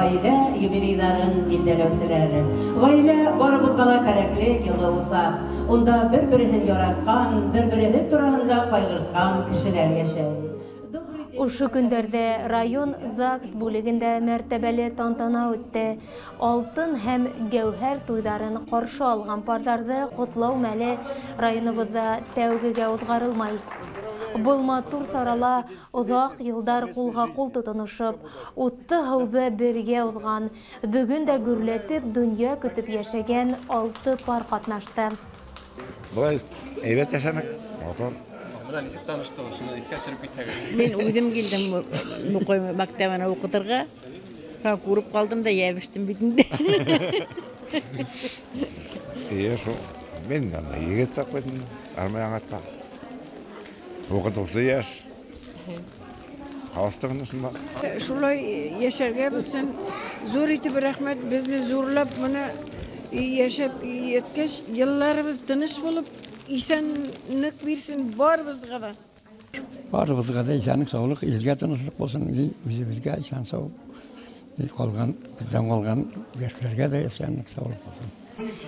gaile юбилейларын билделәүселәр. Gaile барыбызга кәрәкле елы усак. Онда бер-берен яраткан, бер-бере турында кайгырткан кешеләр яшәй. Uşu günderde rayon ЗАГС бүлегендә мәртәбәле тантана үтте. Алтын һәм гәүһәр туйдарын каршы алган парларды котлау мәле районыбызда тәүгегә узгарылмай. Бұл матур сарала ұзақ елдар кулга-кул тотынышып, утты һауҙы бергә узган, бүгін дә гүрләтеп дөнья көтөп яшәгән 6 пар катнашты. Бұлай әйбәт яшәмәк, мотор. Мен өзім келдім мұқой мактабына оқытырға, көріп қалдым да ябіштім бетінде. Мен егет сақпайтын, армай аңатқа. Оқытусы яш, қауыштығын ұсынба. Шулай яшәргә білсін, зор итеп рәхмәт, бізді зорлап, мұны яшәп еткәш, елларыбыз тыныш болып, исәнлек бирсен барыбызга да. Барыбызга да исәнлек, саулык, илгә тынычлык булсын, үзебезгә исән сау. Калган, бездән калган яшьләргә дә исәнлек, саулык булсын.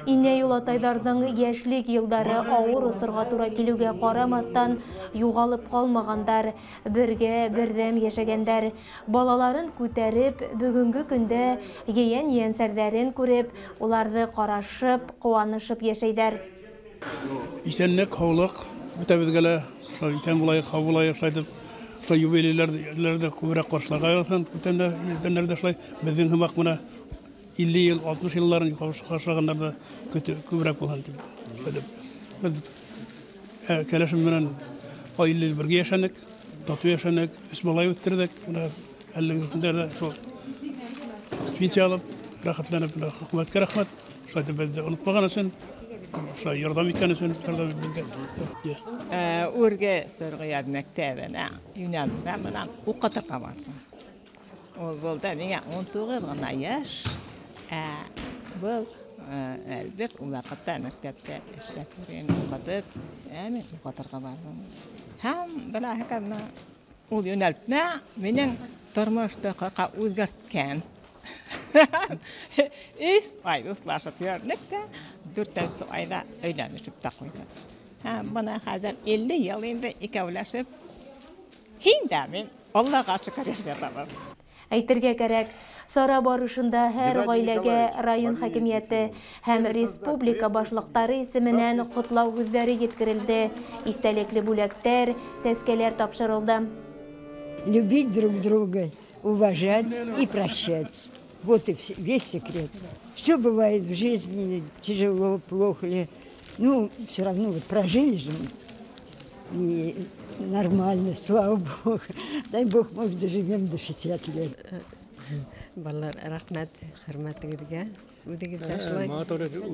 Инә юлатайдарның яшьлек елдары авыр осырга туры килүгә карамастан югалып калмагандар, бергә бердәм яшәгәннәр, балаларын күтәреп, бүгенге көндә ейән-ейәнсәрдәрен күреп, уларны карашып, куанышып яшәйдәр. İstenlik, havlıq, bütəbizgələ, iten bulayıq, hav bulayıq, юбилейлерді көбірек қаршыларға айырылсын, өтенлерді біздің хымақ мұна 50 yıl, 60 yılların қаршылағандарда көбірек болған. Біз кәлешім менен 50 yıl бірге яшәнік, тату яшәнік, үш балай өттірдік, 50 күндерді пенсия алып, рахатланып, хөкүмәткә рәхмәт, бізді ұнытпаған үшін, yardım ettiğiniz için yardım ettiğiniz. Urge Sırgıyad Mektebi'ne yöneldim ben okutaka vardım. O bulda bana 19 yaş. Bu elbet ulaqatta mektepte işletmeyin okutup, yani okutarga vardım. Hem bela hakana o yöneltme benim turmuşta kaka özgertken. İş ayrıslaşıp gördük de 4 ayda öğlenmişip takıydı. Bana hazır 50 yılında ikavlaşıp hindamin Allah'a şükür yaşadılar. Әйтергә кәрәк, сара барышында һәр гаиләгә район хакимияте һәм республика башлыктары исеменнән котлау һүзләре җиткерелде. Истәлекле бүләктәр, сәскәләр тапшырылды. Любить друг друга, уважать и прощать. Вот и весь секрет. Все бывает в жизни, тяжело, плохо ли. Ну, все равно вот прожили же мы. И нормально, слава Богу. Дай Бог, может, доживем до 60 лет. Балалар, рахмат, хөрмәтегезгә. Үзегезгә шулай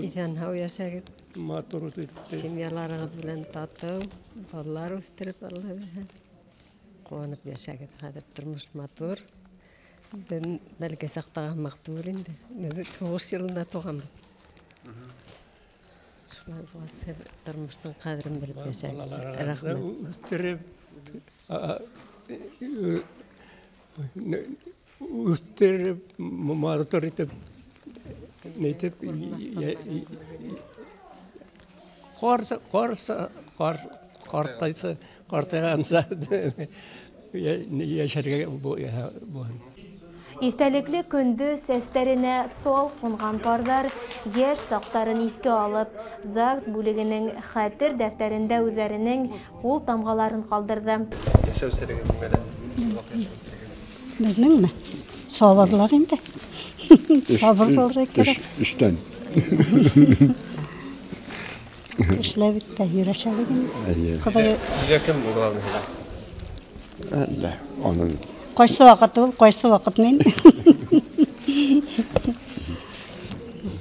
исән һау яшәгез. Семьяларыгыз белән тату, балалар үстереп Алла бирһен. Куанып яшәгез. Хәзер тормыш матур. Ben belki saktağın makbulinde. 9 yılında doğam. Şunlar bu durmuştun kadrim bilip yaşayın. Rahmet. Üstür mağdur etip neytip kartaysa yaşarga bu. Истәлекле көндө сәстәренә сол кунган пардар яшь сактарын искә алып, ЗАГС бүлегенең хәтер дәфтәрендә үзләренең кул тамгаларын калдырды. Яшәү сәләгән белән. Безнеңме? Сабырлык инде. Сабыр булырга кирәк. Эштән. Эшләп тә йөрәшәбез. Ходай. Кем булган һәлә? Әллә, аның Qaysı vaqt ol, qaysı vaqt men.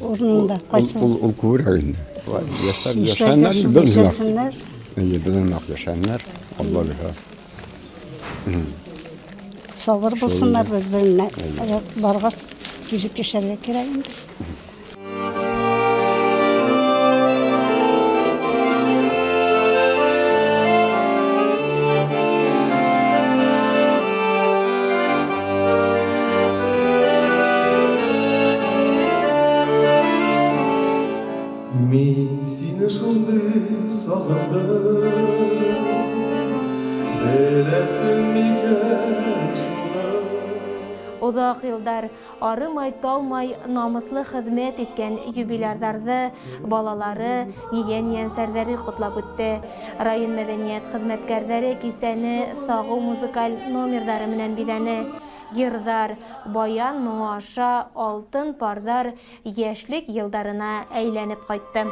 Ornunda qaysı. Ol kuvrayın. Yaşayanlar bilmez. Bilmez yaşayanlar. Allah bilir. Sabır bulsunlar birbirine. Barğas yüzük yaşarga kerak endi. Узак йылдар арымай талмай намыслы хезмәт иткән юбилярдарды балалары, ейән-ейәнсәрләре котлап үтте. Район мәдәният хезмәткәрләре кисәне сагу музыкаль номерлары менән бидәне. Йырдар, баян моңы аша алтын пардар яшьлек йылдарына әйләнеп кайтты.